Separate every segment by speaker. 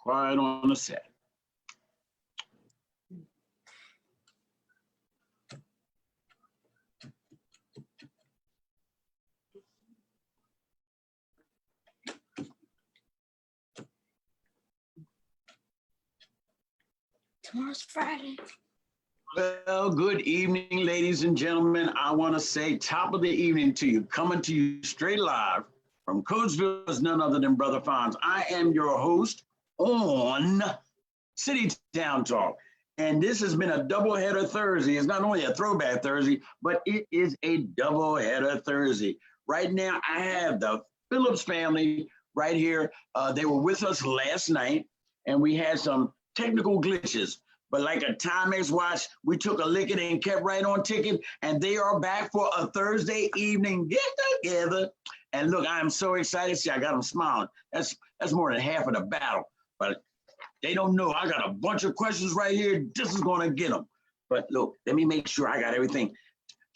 Speaker 1: Quiet on the set.
Speaker 2: Tomorrow's Friday.
Speaker 1: Well, good evening, ladies and gentlemen. I want to say top of the evening to you, coming to you straight live from Coatesville is none other than Brother Fonz. I am your host on City Town Talk. And this has been a doubleheader Thursday. It's not only a throwback Thursday, but it is a doubleheader Thursday. Right now, I have the Phillips family right here. They were with us last night, and we had some technical glitches. But like a Timex watch, we took a licking and kept right on ticking, and they are back for a Thursday evening get together. And look, I'm so excited. See, I got them smiling. That's more than half of the battle. But they don't know. I got a bunch of questions right here. This is going to get them. But look, let me make sure I got everything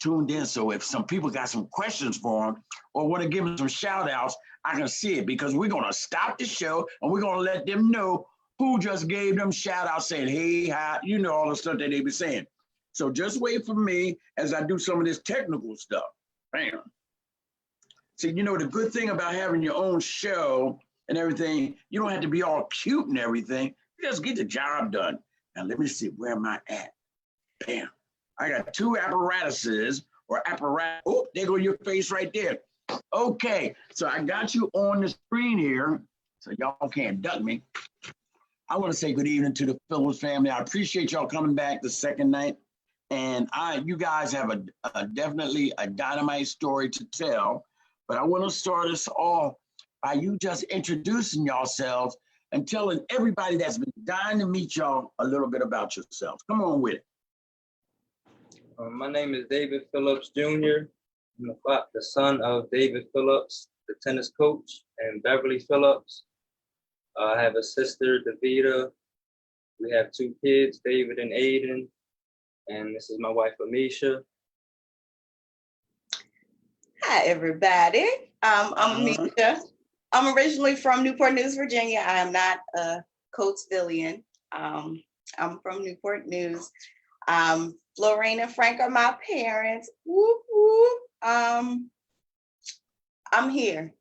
Speaker 1: tuned in. So if some people got some questions for them or want to give them some shout outs, I can see it, because we're going to stop the show and we're going to let them know who just gave them shout out saying, hey, hi, you know, all the stuff that they be saying. So just wait for me as I do some of this technical stuff. Bam. See, you know, the good thing about having your own show and everything, you don't have to be all cute and everything. You just get the job done. Now, let me see, where am I at? Bam. I got two apparatuses or apparatus. Oh, there go your face right there. Okay, so I got you on the screen here, so y'all can't duck me. I want to say good evening to the Phillips family. I appreciate y'all coming back the second night. And you guys have a definitely a dynamite story to tell. But I want to start us off by you just introducing yourselves and telling everybody that's been dying to meet y'all a little bit about yourselves. Come on with it.
Speaker 3: My name is David Phillips Jr. I'm the son of David Phillips, the tennis coach, and Beverly Phillips. I have a sister, Davida. We have two kids, David and Aiden. And this is my wife, Amisha.
Speaker 2: Hi, everybody. I'm Amisha. I'm originally from Newport News, Virginia. I am not a Coatesvillian. I'm from Newport News. Lorraine and Frank are my parents. Whoop, whoop. I'm here.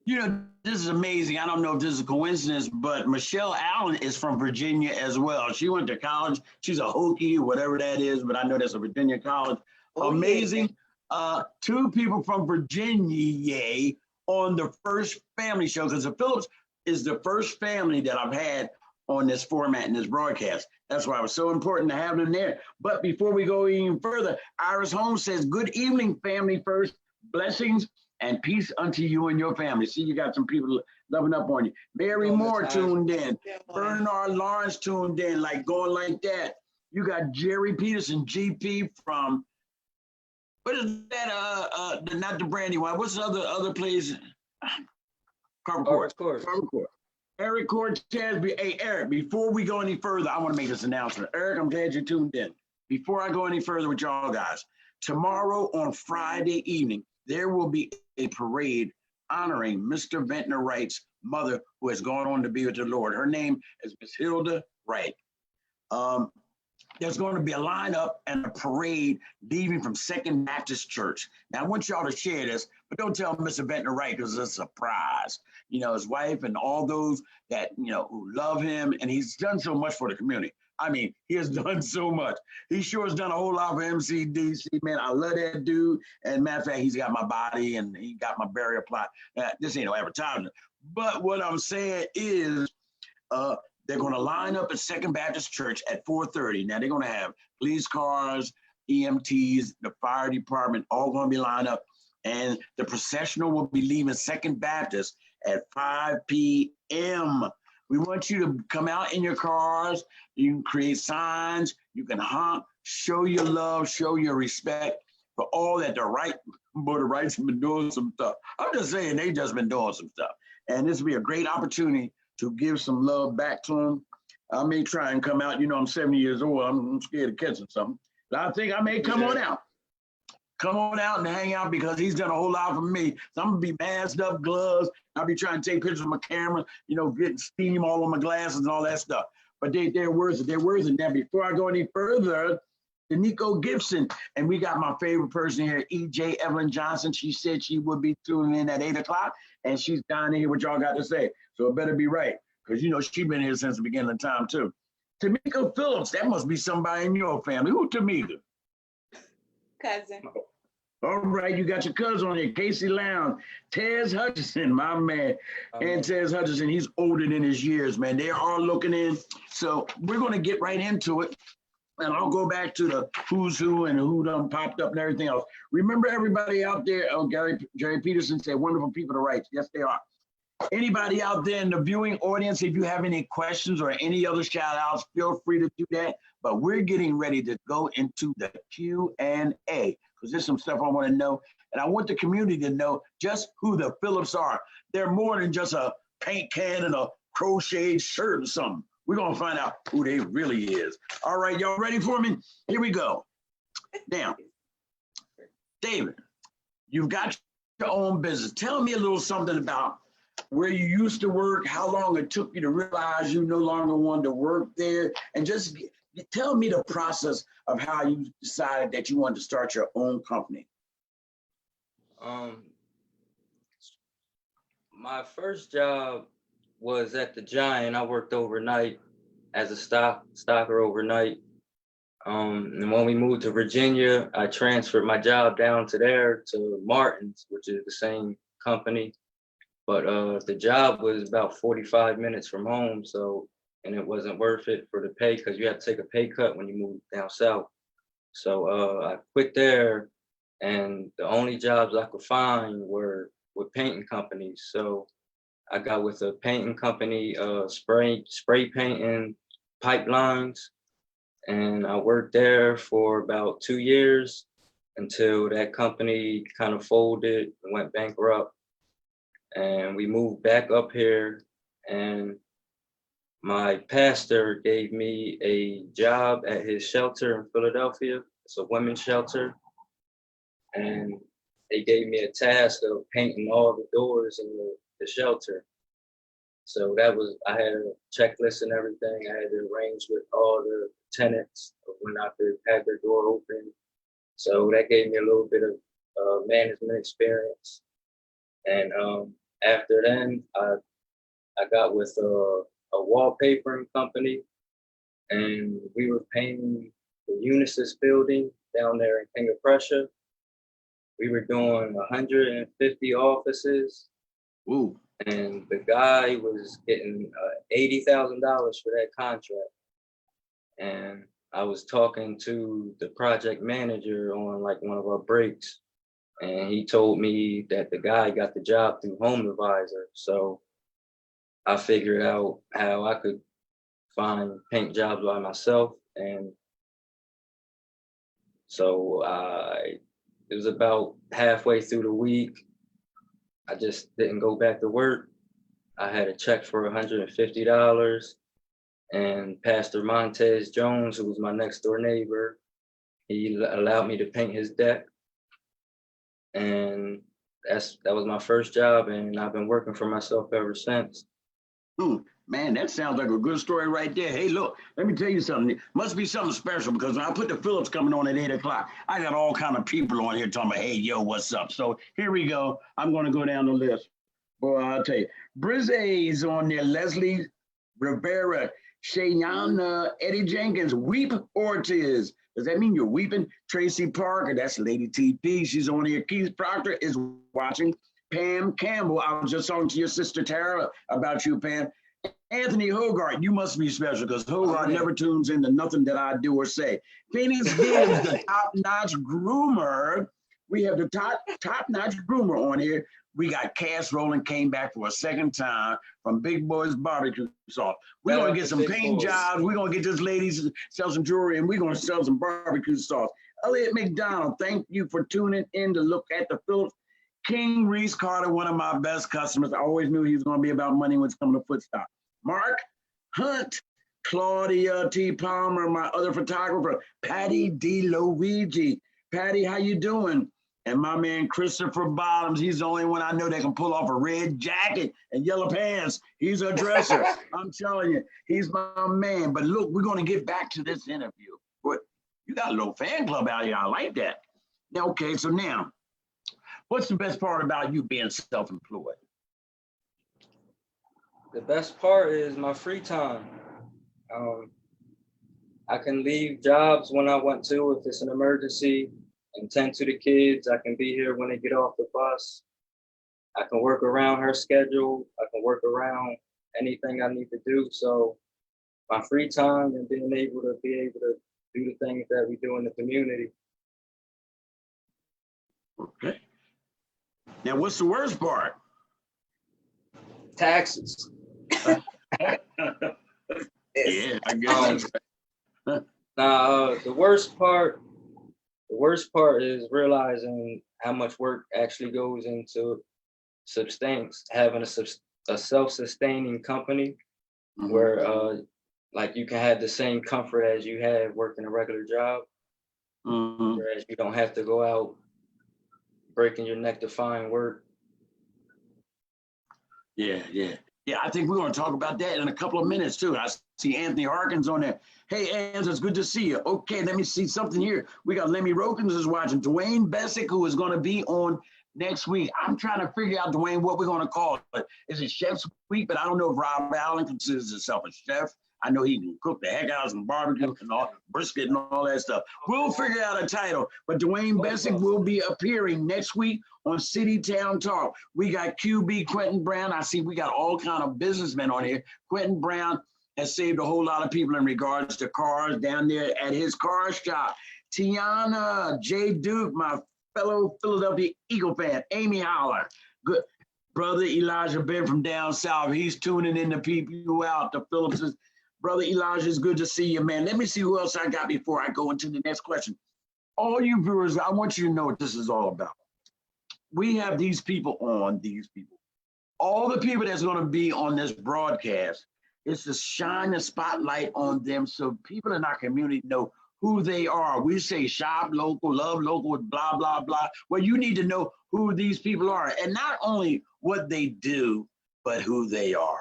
Speaker 1: You know, this is amazing. I don't know if this is a coincidence, but Michelle Allen is from Virginia as well. She went to college. She's a Hokie, whatever that is, but I know that's a Virginia college.
Speaker 2: Oh,
Speaker 1: amazing. Yeah. Two people from Virginia on the first family show, because the Phillips is the first family that I've had on this format in this broadcast. That's why it was so important to have them there. But before we go even further, Iris Holmes says, good evening, family first. Blessings and peace unto you and your family. See, you got some people loving up on you. Mary Moore tuned in. Bernard Lawrence tuned in, like going like that. You got Jerry Peterson, GP from, what is that? Not the Brandy one. What's the other place? Carver Court. Eric Cortez. Hey, Eric, before we go any further, I want to make this announcement. Eric, I'm glad you tuned in. Before I go any further with y'all guys, tomorrow on Friday evening, there will be a parade honoring Mr. Ventnor Wright's mother, who has gone on to be with the Lord. Her name is Miss Hilda Wright. There's going to be a lineup and a parade leaving from Second Baptist Church. Now, I want y'all to share this, but don't tell Mr. Ventnor Wright, because it's a surprise. You know, his wife and all those that, you know, who love him, and he's done so much for the community. I mean, he has done so much. He sure has done a whole lot for MCDC, man. I love that dude. And matter of fact, he's got my body and he got my burial plot. This ain't no advertisement. But what I'm saying is they're going to line up at Second Baptist Church at 4:30. Now, they're going to have police cars, EMTs, the fire department, all going to be lined up. And the processional will be leaving Second Baptist at 5 p.m. We want you to come out in your cars. You can create signs. You can honk, show your love, show your respect for all that the Board of Rights have been doing some stuff. I'm just saying they just been doing some stuff. And this will be a great opportunity to give some love back to them. I may try and come out. You know, I'm 70 years old. I'm scared of catching something. But I think I may come on out. come on out and hang out because he's done a whole lot for me. So I'm gonna be masked up, gloves. I'll be trying to take pictures with my camera, you know, getting steam all on my glasses and all that stuff. But they're worth it. They're worth it. Now, before I go any further, the Nico Gibson, and we got my favorite person here, EJ Evelyn Johnson. She said she would be tuning in at 8 o'clock, and she's down here what y'all got to say. So it better be right, because you know she's been here since the beginning of time too. Tamika Phillips, that must be somebody in your family. Who Tamika?
Speaker 2: Cousin.
Speaker 1: All right, you got your cousin on here, Casey Lowndes, Tez Hutchinson, my man. And Tez Hutchinson, he's older than his years, man. They are looking in. So we're going to get right into it. And I'll go back to the who's who and who done popped up and everything else. Remember everybody out there, oh, Jerry Peterson said, wonderful people to write. Yes, they are. Anybody out there in the viewing audience, if you have any questions or any other shout outs, feel free to do that. But we're getting ready to go into the Q&A because there's some stuff I want to know. And I want the community to know just who the Phillips are. They're more than just a paint can and a crocheted shirt or something. We're going to find out who they really is. All right, y'all ready for me? Here we go. Now, David, you've got your own business. Tell me a little something about where you used to work, how long it took you to realize you no longer wanted to work there, and just tell me the process of how you decided that you wanted to start your own company.
Speaker 3: My first job was at the Giant. I worked overnight as a stocker overnight. And when we moved to Virginia, I transferred my job down to there to Martin's, which is the same company. But the job was about 45 minutes from home, and it wasn't worth it for the pay because you have to take a pay cut when you move down south. So I quit there, and the only jobs I could find were with painting companies. So I got with a painting company, spray painting pipelines, and I worked there for about 2 years until that company kind of folded and went bankrupt. And we moved back up here, and my pastor gave me a job at his shelter in Philadelphia. It's a women's shelter. And they gave me a task of painting all the doors in the shelter. So I had a checklist and everything. I had to arrange with all the tenants of when I could have their door open. So that gave me a little bit of management experience. And after then, I got with a wallpapering company, and we were painting the Unisys building down there in King of Prussia. We were doing 150 offices.
Speaker 1: Ooh.
Speaker 3: And the guy was getting $80,000 for that contract. And I was talking to the project manager on like one of our breaks, and he told me that the guy got the job through Home Advisor. So I figured out how I could find paint jobs by myself. And so it was about halfway through the week. I just didn't go back to work. I had a check for $150, and Pastor Montez Jones, who was my next door neighbor, he allowed me to paint his deck. And that was my first job, and I've been working for myself ever since.
Speaker 1: Man, that sounds like a good story right there. Hey, look, let me tell you something. It must be something special, because when I put the Phillips coming on at 8 o'clock, I got all kind of people on here talking about, hey, yo, what's up? So here we go. I'm going to go down the list. Boy, I'll tell you. Brizze's on there. Leslie Rivera, Shayana, Eddie Jenkins, Weep Ortiz. Does that mean you're weeping? Tracy Parker, that's Lady TP. She's on here. Keith Proctor is watching. Pam Campbell, I was just talking to your sister Tara about you, Pam. Anthony Hogarth, you must be special, because Hogarth never tunes into nothing that I do or say. Phoenix Gibbs, the top-notch groomer. We have the top-notch groomer on here. We got Cass Rowland, came back for a second time from Big Boys Barbecue Sauce. We're going to get some paint jobs. We're going to get this lady to sell some jewelry, and we're going to sell some barbecue sauce. Elliot McDonald, thank you for tuning in to look at the Phillips. King Reese Carter, one of my best customers. I always knew he was going to be about money when it's coming to Footstop. Mark Hunt, Claudia T. Palmer, my other photographer, Patty D. Luigi, Patty, how you doing? And my man Christopher Bottoms, he's the only one I know that can pull off a red jacket and yellow pants. He's a dresser. I'm telling you, he's my man. But look, we're going to get back to this interview. But you got a little fan club out here. I like that. Now, okay, so now, what's the best part about you being self-employed?
Speaker 3: The best part is my free time. I can leave jobs when I want to if it's an emergency and tend to the kids. I can be here when they get off the bus. I can work around her schedule. I can work around anything I need to do. So my free time and being able to do the things that we do in the community.
Speaker 1: Okay. Now, what's the worst part?
Speaker 3: Taxes.
Speaker 1: Yeah, I guess.
Speaker 3: The worst part is realizing how much work actually goes into having a self-sustaining company where like you can have the same comfort as you have working a regular job, whereas you don't have to go out breaking your neck to find work.
Speaker 1: Yeah. I think we're going to talk about that in a couple of minutes too. I see Anthony Harkins on there. Hey, Anthony, it's good to see you. Okay, let me see something here. We got Lemmy Rokins is watching. Dwayne Bessick, who is going to be on next week. I'm trying to figure out, Dwayne, what we're going to call it. Is it Chef's Week? But I don't know if Rob Allen considers himself a chef. I know he can cook the heck out of some barbecue and all, brisket and all that stuff. We'll figure out a title. But Dwayne Bessick will be appearing next week on City Town Talk. We got QB Quentin Brown. I see we got all kind of businessmen on here. Quentin Brown has saved a whole lot of people in regards to cars down there at his car shop. Tiana, Jay Duke, my fellow Philadelphia Eagle fan, Amy Holler, good brother Elijah Ben from down south. He's tuning in to peep you out. The Phillipses. Brother Elijah, it's good to see you, man. Let me see who else I got before I go into the next question. All you viewers, I want you to know what this is all about. We have these people on, all the people that's going to be on this broadcast, it's to shine the spotlight on them so people in our community know who they are. We say shop local, love local, blah, blah, blah. Well, you need to know who these people are, and not only what they do, but who they are.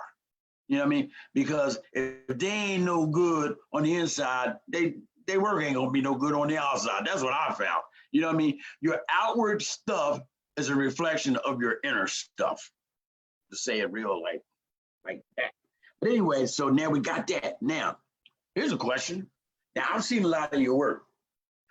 Speaker 1: You know what I mean? Because if they ain't no good on the inside, they work ain't gonna be no good on the outside. That's what I found. You know what I mean? Your outward stuff is a reflection of your inner stuff, to say it real like that. But anyway, so now we got that. Now, here's a question. Now, I've seen a lot of your work.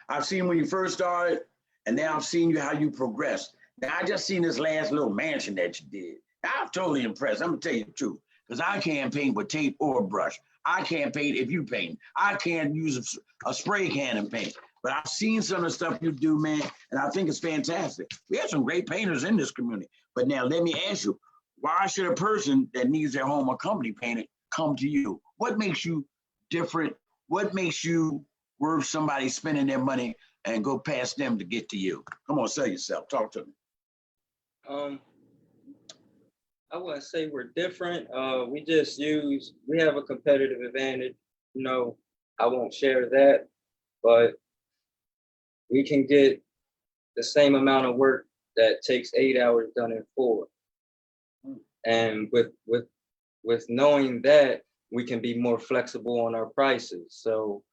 Speaker 1: I've seen when you first started, and now I've seen you how you progressed. Now, I just seen this last little mansion that you did. Now, I'm totally impressed. I'm gonna tell you the truth. Because I can't paint with tape or brush. I can't paint if you paint. I can't use a spray can and paint. But I've seen some of the stuff you do, man, and I think it's fantastic. We have some great painters in this community. But now let me ask you, why should a person that needs their home or company painted come to you? What makes you different? What makes you worth somebody spending their money and go past them to get to you? Come on, sell yourself. Talk to me.
Speaker 3: I wouldn't say we're different. We have a competitive advantage. You know, I won't share that, but we can get the same amount of work that takes 8 hours done in 4. And with knowing that, we can be more flexible on our prices. So,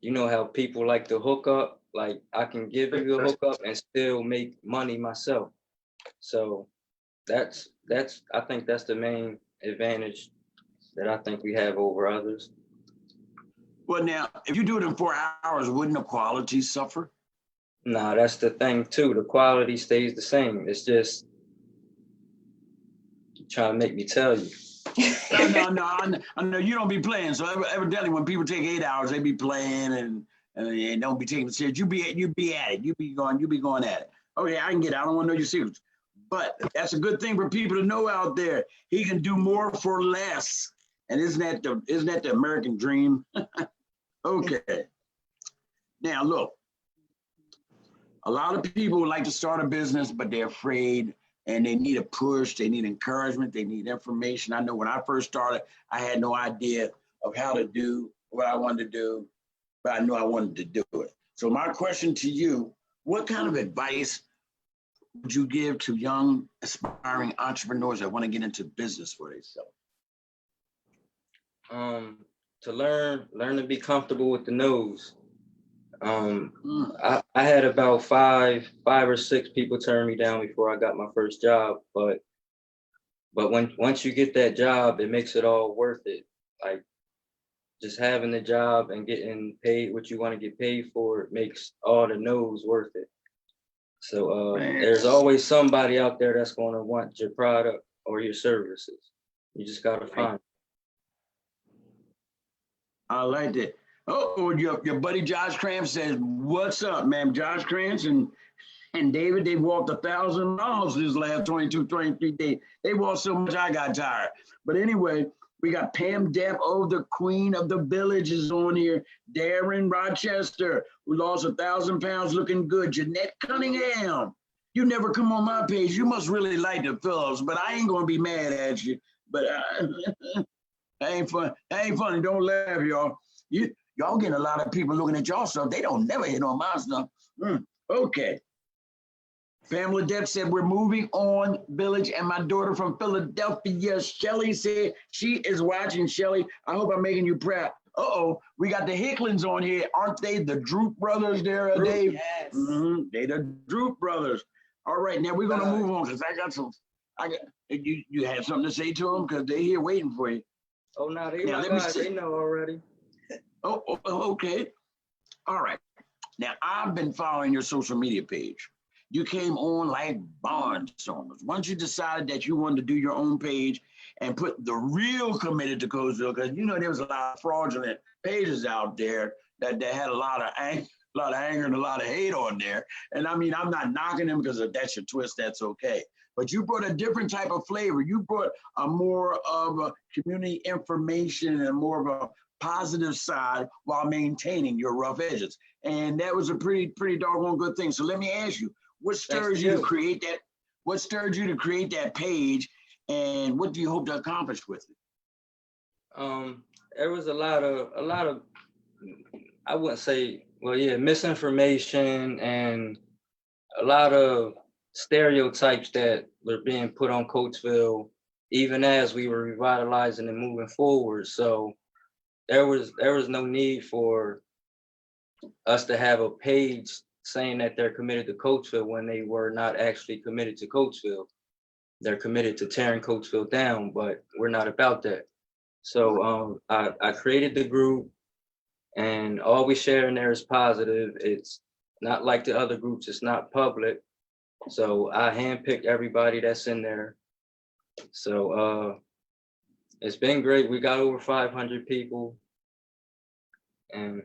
Speaker 3: you know how people like to hook up, like I can give you a hookup and still make money myself. So I think that's the main advantage that I think we have over others.
Speaker 1: Well, now, if you do it in 4 hours, wouldn't the quality suffer?
Speaker 3: Nah, that's the thing too. The quality stays the same. It's just trying to make me tell you.
Speaker 1: No, I know you don't be playing. So evidently, when people take 8 hours, they be playing and they don't be taking it serious. You be at it. You be going at it. Okay, I can get it. I don't want to know your secrets. But that's a good thing for people to know out there. He can do more for less. And isn't that the American dream? Okay. Now look, a lot of people would like to start a business, but they're afraid and they need a push, they need encouragement, they need information. I know when I first started, I had no idea of how to do what I wanted to do, but I knew I wanted to do it. So my question to you, what kind of advice would you give to young aspiring entrepreneurs that want to get into business for themselves?
Speaker 3: To learn to be comfortable with the no's.
Speaker 1: Mm.
Speaker 3: I had about five or six people turn me down before I got my first job, but once you get that job, it makes it all worth it. Like just having the job and getting paid what you want to get paid for makes all the no's worth it. So
Speaker 1: Man.
Speaker 3: there's always somebody out there that's going to want your product or your services. You just got to find it.
Speaker 1: I like that. Oh, your buddy Josh Krantz says, "What's up, man?" Josh Krantz and David, they walked 1,000 miles this last 22, 23 days. They walked so much I got tired. But anyway, we got Pam Depp, the queen of the village, is on here. Darren Rochester, who lost 1,000 pounds, looking good. Jeanette Cunningham, you never come on my page. You must really like the Phillips, but I ain't gonna be mad at you. But that ain't fun. That ain't funny. Don't laugh, y'all. Y'all getting a lot of people looking at y'all stuff. They don't never hit on my stuff. Okay. Pamela Depp said, "We're moving on, village, and my daughter from Philadelphia, Shelly, said she is watching. Shelly, I hope I'm making you proud." We got the Hicklins on here. Aren't they the Droop brothers there, Dave?
Speaker 2: Yes.
Speaker 1: They the Droop brothers. All right, now we're going to move on because you had something to say to them because they're here waiting for you.
Speaker 3: Oh, no, they know already.
Speaker 1: Okay. All right. Now, I've been following your social media page. You came on like barnstormers. Once you decided that you wanted to do your own page and put the real Committed to Coatesville, because there was a lot of fraudulent pages out there that had a lot of anger and a lot of hate on there. And I mean, I'm not knocking them because if that's your twist, that's okay. But you brought a different type of flavor. You brought a more of a community information and more of a positive side while maintaining your rough edges. And that was a pretty doggone good thing. So let me ask you, what stirred you to create that? What stirred you to create that page, and what do you hope to accomplish with it?
Speaker 3: There was a lot of I wouldn't say, misinformation and a lot of stereotypes that were being put on Coatesville, even as we were revitalizing and moving forward. So there was no need for us to have a page saying that they're committed to Coatesville when they were not actually committed to Coatesville. They're committed to tearing Coatesville down, but we're not about that. So I created the group, and all we share in there is positive. It's not like the other groups, it's not public. So I handpicked everybody that's in there. So it's been great. We got over 500 people. And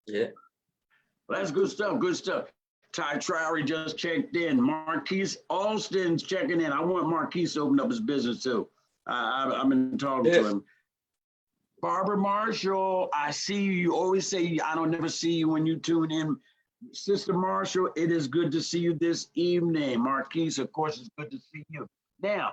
Speaker 3: yeah.
Speaker 1: Well, that's good stuff. Good stuff. Ty Trowery just checked in. Marquise Alston's checking in. I want Marquise to open up his business too. I've been talking to him. Barbara Marshall, I see you. You always say, I don't never see you when you tune in. Sister Marshall, it is good to see you this evening. Marquise, of course, it's good to see you. Now,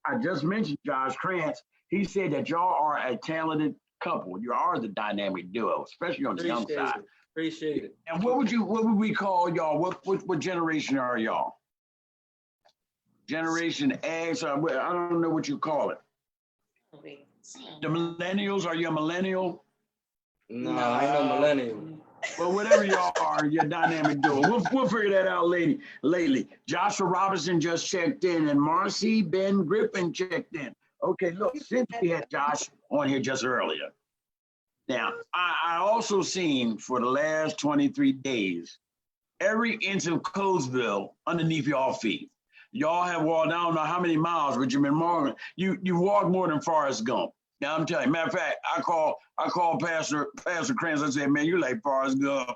Speaker 1: I just mentioned Josh Krantz. He said that y'all are a talented couple. You are the dynamic duo, especially on the young side.
Speaker 3: Appreciate it.
Speaker 1: And what would we call y'all? What generation are y'all? Generation X? I don't know what you call it. The millennials? Are you a millennial?
Speaker 3: No, I ain't no millennial.
Speaker 1: Well, whatever y'all are, you're dynamic duo. We'll figure that out lately. Joshua Robinson just checked in, and Marcy Ben Griffin checked in. Okay, look, since we had Josh on here just earlier. Now, I also seen for the last 23 days, every inch of Coatesville underneath y'all feet. Y'all have walked, I don't know how many miles, but you've been more, you walked more than Forrest Gump. Now I'm telling you, matter of fact, I call Pastor Krantz. I said, man, you're like Forrest Gump.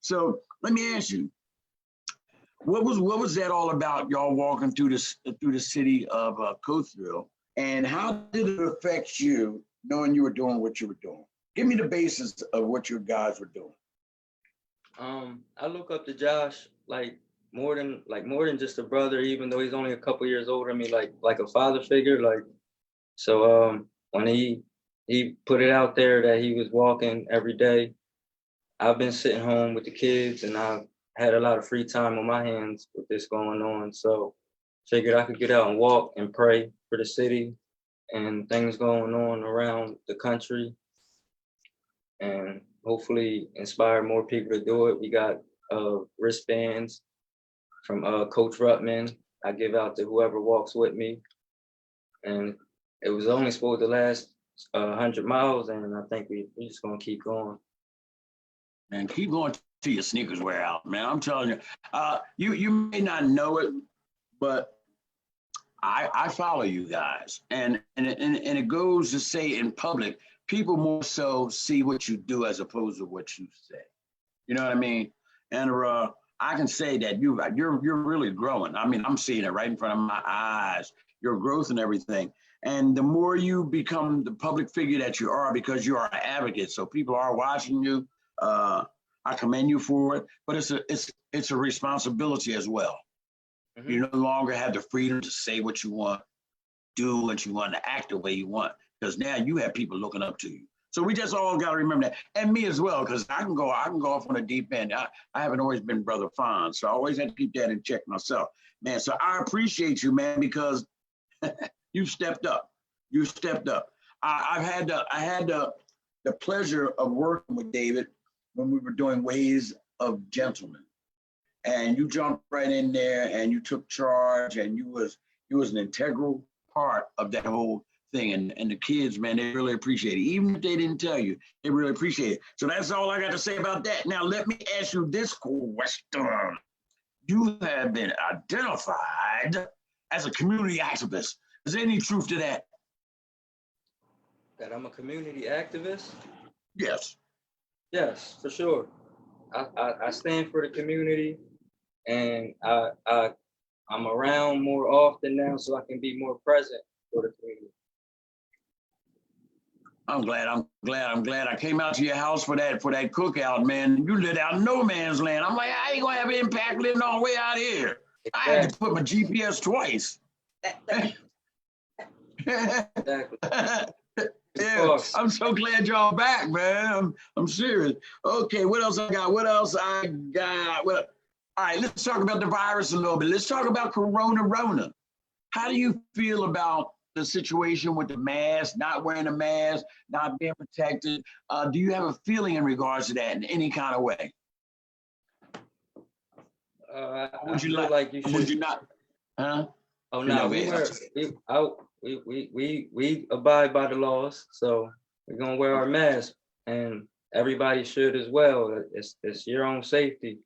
Speaker 1: So let me ask you, what was that all about? Y'all walking through the city of Coatesville, and how did it affect you knowing you were doing what you were doing? Give me the basis of what you guys were doing.
Speaker 3: I look up to Josh like more than just a brother, even though he's only a couple years older than me, like a father figure. Like, so when he put it out there that he was walking every day, I've been sitting home with the kids, and I've had a lot of free time on my hands with this going on. So figured I could get out and walk and pray for the city and things going on around the country, and hopefully inspire more people to do it. We got wristbands from Coach Ruttman. I give out to whoever walks with me, and it was only supposed to last 100 miles, and I think we just gonna keep going.
Speaker 1: And keep going till your sneakers wear out, man. I'm telling you, you may not know it, but I follow you guys, and it goes to say in public, people more so see what you do as opposed to what you say. You know what I mean? And I can say that you're really growing. I mean, I'm seeing it right in front of my eyes. Your growth and everything. And the more you become the public figure that you are, because you are an advocate, so people are watching you. I commend you for it, but it's a responsibility as well.
Speaker 3: Mhm.
Speaker 1: You no longer have the freedom to say what you want, do what you want, to act the way you want, because now you have people looking up to you. So we just all got to remember that, and me as well, because I can go off on a deep end. I haven't always been Brother Fonz, so I always had to keep that in check myself, man. So I appreciate you, man, because you stepped up. You stepped up. I had the pleasure of working with David when we were doing Ways of Gentlemen, and you jumped right in there and you took charge, and you was an integral part of that whole thing. And the kids, man, they really appreciate it. Even if they didn't tell you, they really appreciate it. So that's all I got to say about that. Now let me ask you this question. You have been identified as a community activist. Is there any truth to that?
Speaker 3: That I'm a community activist?
Speaker 1: Yes.
Speaker 3: Yes, for sure. I stand for the community, and I'm around more often now so I can be more present for the community.
Speaker 1: I'm glad I came out to your house for that cookout, man. You lit out no man's land. I'm like, I ain't gonna have an impact living all the way out here. I had to put my GPS twice.
Speaker 3: Exactly.
Speaker 1: Yeah, I'm so glad y'all back, man. I'm serious. Okay, what else I got? Well, all right, let's talk about the virus a little bit. Let's talk about Corona. How do you feel about the situation with the mask, not wearing a mask, not being protected? Do you have a feeling in regards to that in any kind of way?
Speaker 3: Would you like you should?
Speaker 1: Would you not? Huh?
Speaker 3: Oh no, we abide by the laws, so we're gonna wear our mask, and everybody should as well. It's your own safety.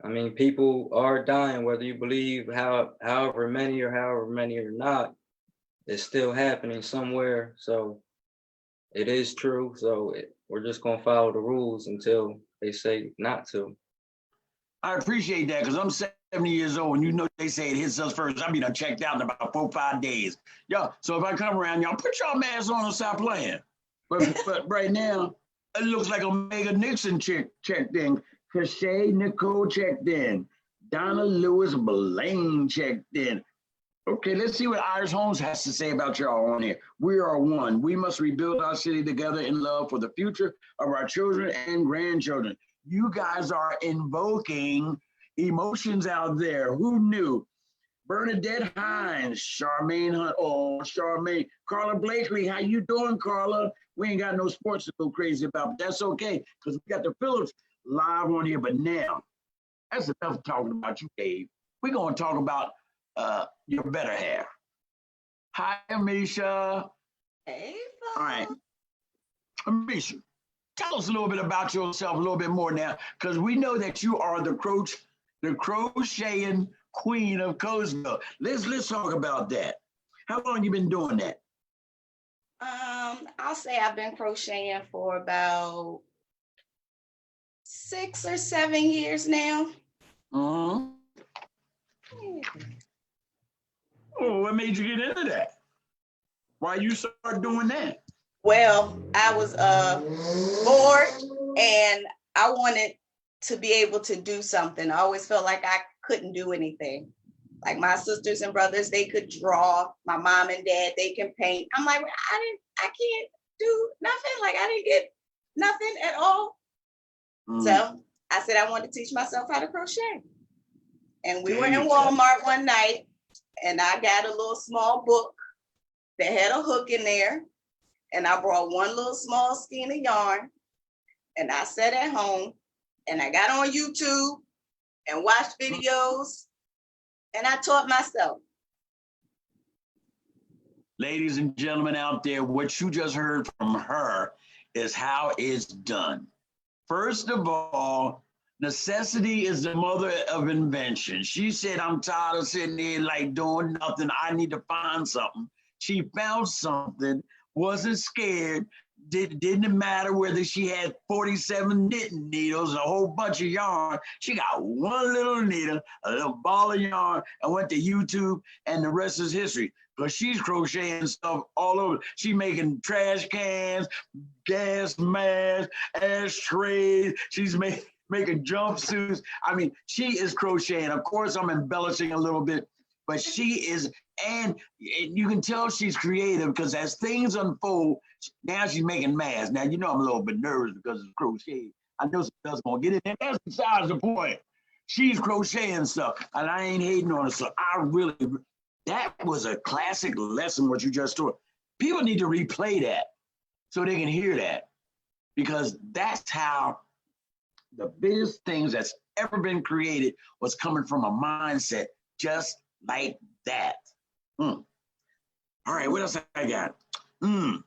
Speaker 3: I mean, people are dying, whether you believe however many or not, it's still happening somewhere. So it is true. So we're just gonna follow the rules until they say not to.
Speaker 1: I appreciate that, because I'm 70 years old, and you know they say it hits us first. I'll be done checked out in about 4 or 5 days. Yo, so if I come around, y'all put y'all masks on and stop playing. But right now, it looks like Omega Nixon checked in. Cachet Nicole checked in. Donna Lewis Blaine checked in. Okay, let's see what Iris Holmes has to say about y'all on here. We are one. We must rebuild our city together in love for the future of our children and grandchildren. You guys are invoking emotions out there. Who knew? Bernadette Hines, Charmaine Hunt, Charmaine. Carla Blakely, how you doing, Carla? We ain't got no sports to go crazy about, but that's okay, because we got the Phillips live on here. But now, that's enough talking about you, Dave. We're going to talk about your better half. Hi, Amisha.
Speaker 2: Hey,
Speaker 1: All right. Amisha, tell us a little bit about yourself, a little bit more now, because we know that you are the crocheting queen of Coatesville. Let's talk about that. How long you been doing that?
Speaker 2: I'll say I've been crocheting for about 6 or 7 years now.
Speaker 1: Uh-huh. Oh, what made you get into that? Why you start doing that?
Speaker 2: Well, I was bored and I wanted to be able to do something. I always felt like I couldn't do anything. Like my sisters and brothers, they could draw. My mom and dad, they can paint. I'm like, I can't do nothing. Like I didn't get nothing at all. So I said I wanted to teach myself how to crochet. And we were
Speaker 1: There
Speaker 2: in
Speaker 1: you go.
Speaker 2: Walmart one night, and I got a little small book that had a hook in there. And I brought one little small skein of yarn, and I sat at home and I got on YouTube and watched videos, and I taught myself.
Speaker 1: Ladies and gentlemen out there, what you just heard from her is how it's done. First of all, necessity is the mother of invention. She said, I'm tired of sitting there like doing nothing. I need to find something. She found something, wasn't scared. Didn't matter whether she had 47 knitting needles, a whole bunch of yarn. She got one little needle, a little ball of yarn, and went to YouTube, and the rest is history. Because she's crocheting stuff all over. She's making trash cans, gas masks, ashtrays. She's making jumpsuits. I mean, she is crocheting. Of course, I'm embellishing a little bit, but she is, and you can tell she's creative because as things unfold, now she's making masks. Now, you know I'm a little bit nervous because it's crochet. I know some stuff's gonna get in there. That's besides the point. She's crocheting stuff, and I ain't hating on her. So that was a classic lesson, what you just taught. People need to replay that so they can hear that, because that's how the biggest things that's ever been created was coming from a mindset just like that. All right, what else I got? You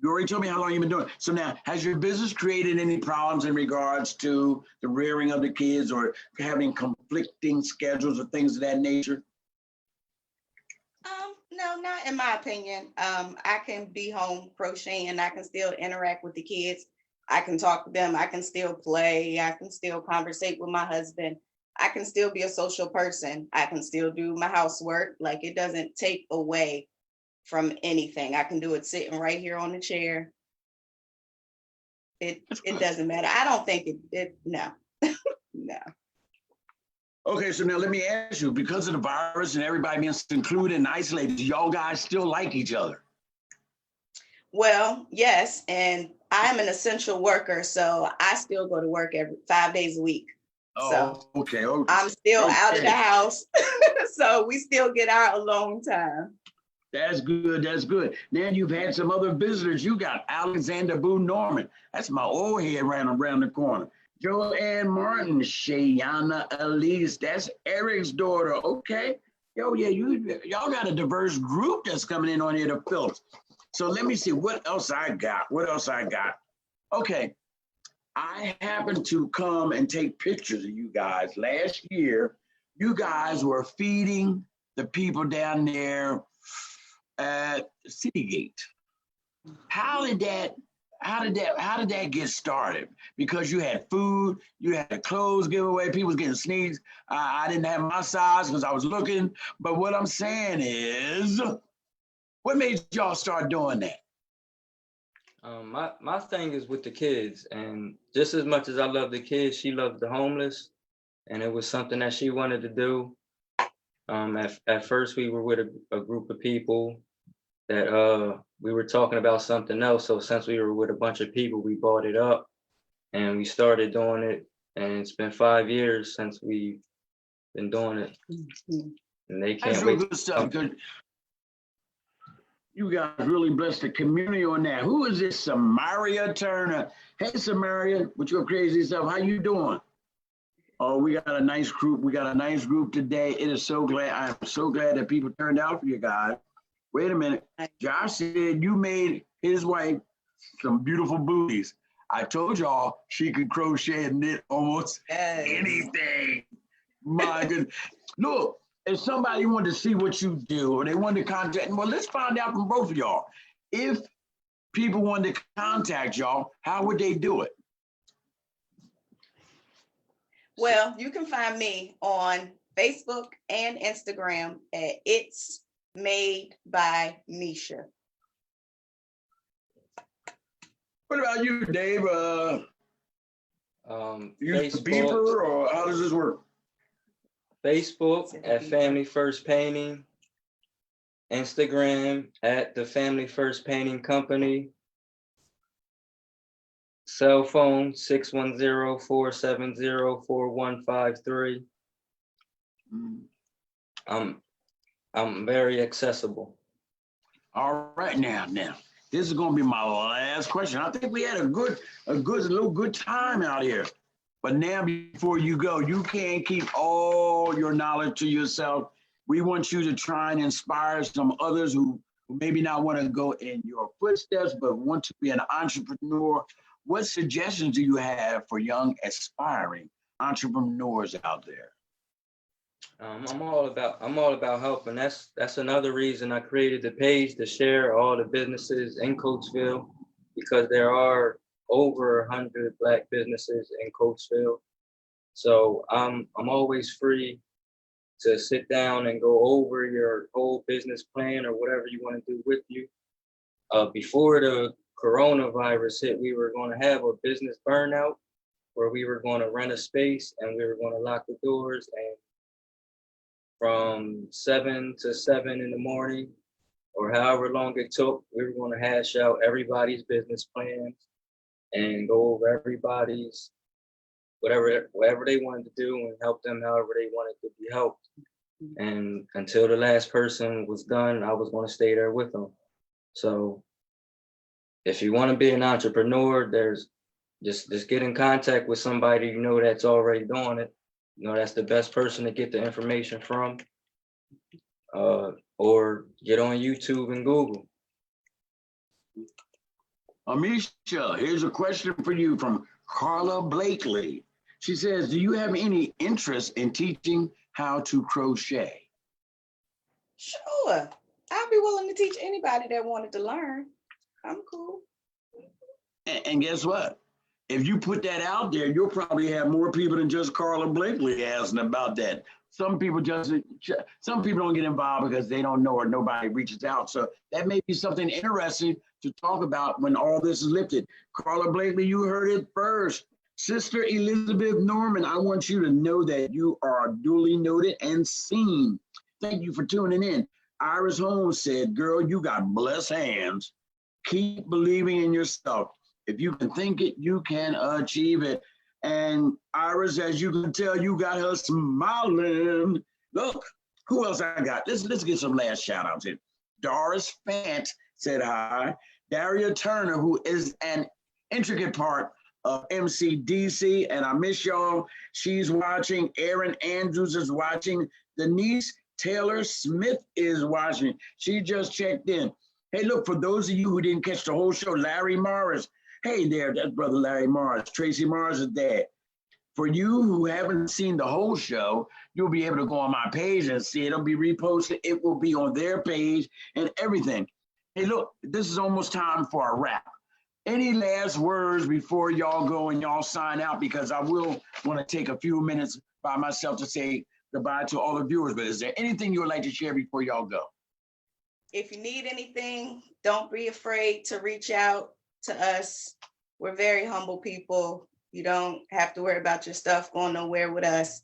Speaker 1: already told me how long you've been doing it. So now, has your business created any problems in regards to the rearing of the kids or having conflicting schedules or things of that nature?
Speaker 2: No, not in my opinion. I can be home crocheting. I can still interact with the kids. I can talk to them. I can still play. I can still conversate with my husband. I can still be a social person. I can still do my housework. Like, it doesn't take away from anything. I can do it sitting right here on the chair. It doesn't matter. I don't think no. No.
Speaker 1: Okay, so now let me ask you, because of the virus and everybody being secluded and isolated, y'all guys still like each other?
Speaker 2: Well, yes, and I'm an essential worker, so I still go to work 5 days a week. So
Speaker 1: Okay.
Speaker 2: I'm still out of the house, so we still get our alone time.
Speaker 1: That's good. That's good. Now you've had some other visitors. You got Alexander Boone Norman. That's my old head right around the corner. Joanne Martin, Shayana Elise. That's Eric's daughter. Okay. Yo, yeah, y'all got a diverse group that's coming in on here to Phillips. So let me see what else I got. Okay. I happened to come and take pictures of you guys last year. You guys were feeding the people down there at Citygate. How did that get started? Because you had food, you had the clothes giveaway, people was getting sneaks. I didn't have my size because I was looking. But what I'm saying is, what made y'all start doing that?
Speaker 3: My thing is with the kids, and just as much as I love the kids, she loves the homeless, and it was something that she wanted to do. At first, we were with a group of people that we were talking about something else. So since we were with a bunch of people, we bought it up and we started doing it. And it's been 5 years since we've been doing it. And they can't wait.
Speaker 1: Good stuff, because you guys really blessed the community on that. Who is this, Samaria Turner? Hey, Samaria, with your crazy stuff, how you doing? Oh, we got a nice group. We got a nice group today. It is so glad. I'm so glad that people turned out for you guys. Wait a minute. Josh said you made his wife some beautiful booties. I told y'all she could crochet and knit almost anything. My goodness. Look, if somebody wanted to see what you do or they wanted to contact, well, let's find out from both of y'all. If people wanted to contact y'all, how would they do it?
Speaker 2: Well, you can find me on Facebook and Instagram at It's Made by Misha.
Speaker 1: What about you, Dave? You use Beeper, or how does this work?
Speaker 3: Facebook at Family First Painting, Instagram at the Family First Painting Company. cell phone 610-470-4153.
Speaker 1: Mm.
Speaker 3: I'm very accessible.
Speaker 1: All right, now, this is gonna be my last question. I think we had a good time out here. But now, before you go, you can't keep all your knowledge to yourself. We want you to try and inspire some others who maybe not want to go in your footsteps, but want to be an entrepreneur. What suggestions do you have for young aspiring entrepreneurs out there?
Speaker 3: I'm all about helping. That's another reason I created the page, to share all the businesses in Coatesville, because there are over 100 Black businesses in Coatesville. So I'm always free to sit down and go over your whole business plan or whatever you want to do with you. Before the coronavirus hit, we were going to have a business burnout where we were going to rent a space and we were going to lock the doors, and from 7 to 7 in the morning, or however long it took, we were going to hash out everybody's business plans and go over everybody's whatever they wanted to do and help them however they wanted to be helped. And until the last person was done, I was going to stay there with them. So if you want to be an entrepreneur, there's just get in contact with somebody you know that's already doing it. You know, that's the best person to get the information from. Or get on YouTube and Google.
Speaker 1: Amisha, here's a question for you from Carla Blakely. She says, do you have any interest in teaching how to crochet?
Speaker 2: Sure. I'd be willing to teach anybody that wanted to learn. I'm cool.
Speaker 1: And guess what? If you put that out there, you'll probably have more people than just Carla Blakely asking about that. Some people don't get involved because they don't know or nobody reaches out. So that may be something interesting to talk about when all this is lifted. Carla Blakely, you heard it first. Sister Elizabeth Norman, I want you to know that you are duly noted and seen. Thank you for tuning in. Iris Holmes said, girl, you got blessed hands. Keep believing in yourself. If you can think it, you can achieve it. And Iris, as you can tell, you got her smiling. Look, who else I got? Let's get some last shout outs here. Doris Fant said hi. Daria Turner, who is an intricate part of MCDC, and I miss y'all. She's watching. Erin Andrews is watching. Denise Taylor Smith is watching. She just checked in. Hey, look, for those of you who didn't catch the whole show, Larry Morris. Hey there, that's brother Larry Morris. Tracy Morris' dad. For you who haven't seen the whole show, you'll be able to go on my page and see it. It'll be reposted. It will be on their page and everything. Hey, look, this is almost time for a wrap. Any last words before y'all go and y'all sign out? Because I will want to take a few minutes by myself to say goodbye to all the viewers. But is there anything you would like to share before y'all go?
Speaker 2: If you need anything, don't be afraid to reach out to us. We're very humble people. You don't have to worry about your stuff going nowhere with us.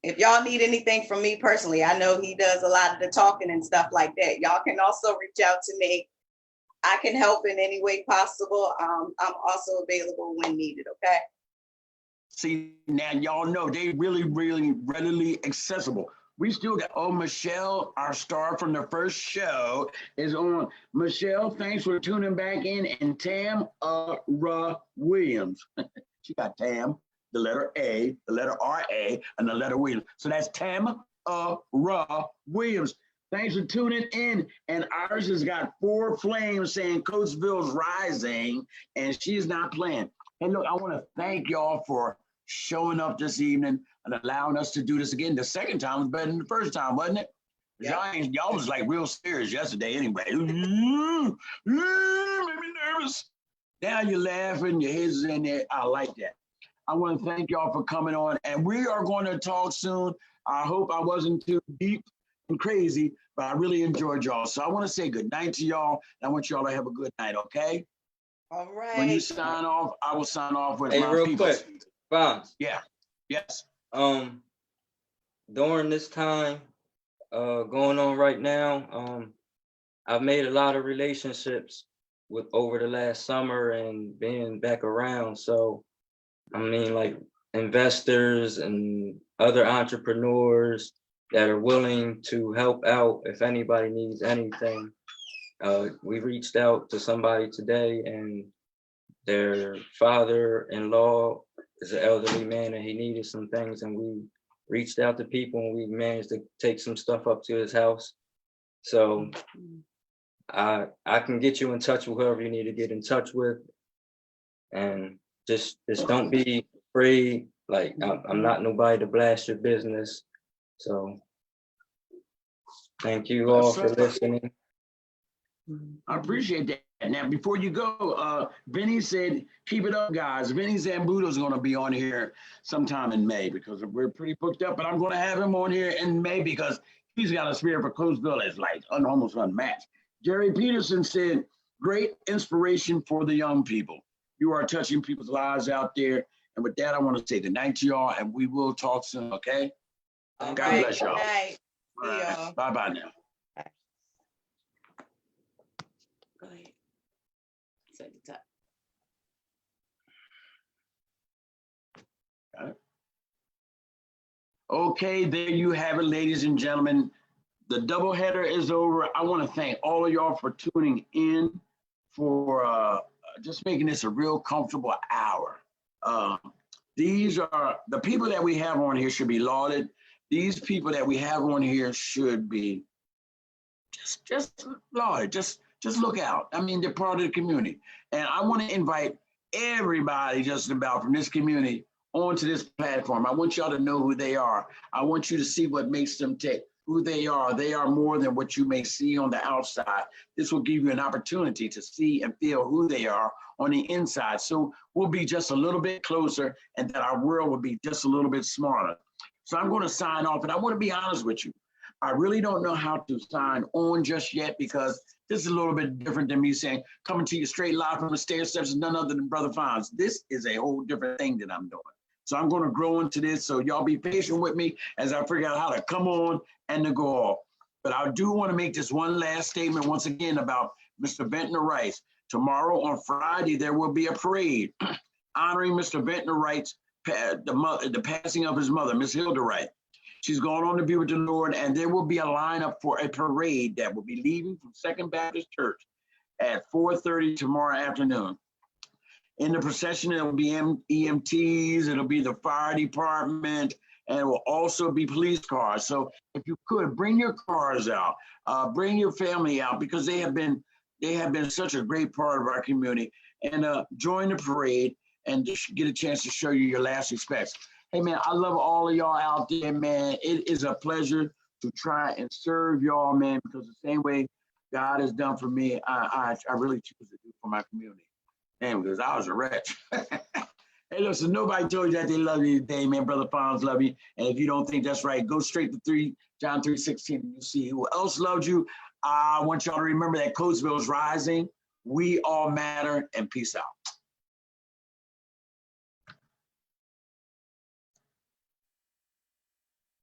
Speaker 2: If y'all need anything from me personally, I know he does a lot of the talking and stuff like that. Y'all can also reach out to me. I can help in any way possible. I'm also available when needed, okay?
Speaker 1: See, now y'all know they really, really readily accessible. We still got, Michelle, our star from the first show, is on. Michelle, thanks for tuning back in. And Tam Williams. She got Tam, the letter A, the letter R-A, and the letter Williams. So that's Tam Williams. Thanks for tuning in. And Iris has got 4 flames saying Coatesville's rising, and she's not playing. And look, I want to thank y'all for showing up this evening and allowing us to do this again. The second time was better than the first time, wasn't it? Yeah. Y'all was like real serious yesterday anyway. Made me nervous. Now you're laughing, your head's in there. I like that. I want to thank y'all for coming on, and we are going to talk soon. I hope I wasn't too deep and crazy, but I really enjoyed y'all. So I want to say good night to y'all. And I want y'all to have a good night, okay?
Speaker 2: All right.
Speaker 1: When you sign off, I will sign off with my
Speaker 3: real
Speaker 1: people.
Speaker 3: Quick, Bonds.
Speaker 1: Yeah. Yes.
Speaker 3: During this time going on right now, I've made a lot of relationships with over the last summer and being back around. So, I mean, like investors and other entrepreneurs that are willing to help out if anybody needs anything. We reached out to somebody today, and their father-in-law is an elderly man and he needed some things, and we reached out to people and we managed to take some stuff up to his house. So I can get you in touch with whoever you need to get in touch with, and just don't be afraid. Like I'm not nobody to blast your business. So thank you all for listening.
Speaker 1: I appreciate that. Now, before you go, Vinny said, keep it up, guys. Vinny Zambudo is going to be on here sometime in May because we're pretty booked up, but I'm going to have him on here in May because he's got a spirit for Coatesville that's like almost unmatched. Jerry Peterson said, great inspiration for the young people. You are touching people's lives out there. And with that, I want to say good night to y'all, and we will talk soon, okay? God bless y'all.
Speaker 2: Good night. See
Speaker 1: All right.
Speaker 2: y'all.
Speaker 1: Bye-bye now.
Speaker 2: Go ahead. So at the top.
Speaker 1: Got it. Okay, there you have it, ladies and gentlemen. The doubleheader is over. I want to thank all of y'all for tuning in, for just making this a real comfortable hour. These are the people that we have on here should be lauded. These people that we have on here should be just lauded. Just look out. I mean, they're part of the community. And I want to invite everybody just about from this community onto this platform. I want y'all to know who they are. I want you to see what makes them tick, who they are. They are more than what you may see on the outside. This will give you an opportunity to see and feel who they are on the inside. So we'll be just a little bit closer, and that our world will be just a little bit smarter. So I'm going to sign off, and I want to be honest with you. I really don't know how to sign on just yet because this is a little bit different than me saying, coming to you straight live from the stair steps is none other than Brother Fonz. This is a whole different thing that I'm doing. So I'm going to grow into this. So y'all be patient with me as I figure out how to come on and to go off. But I do want to make this one last statement once again about Mr. Ventnor Rice. Tomorrow on Friday, there will be a parade honoring Mr. Ventnor Rice, the passing of his mother, Miss Hilda Wright. She's gone on to be with the Lord, and there will be a lineup for a parade that will be leaving from Second Baptist Church at 4:30 tomorrow afternoon. In the procession, it will be EMTs, it'll be the fire department, and it will also be police cars. So if you could, bring your cars out, bring your family out, because they have been such a great part of our community, and join the parade and just get a chance to show you your last respects. Hey, man, I love all of y'all out there, man. It is a pleasure to try and serve y'all, man, because the same way God has done for me, I really choose to do for my community. Man, because I was a wretch. Hey, listen, nobody told you that they love you today, man. Brother Fonz love you. And if you don't think that's right, go straight to John 3:16 and you'll see who else loves you. I want y'all to remember that Coatesville is rising. We all matter, and peace out.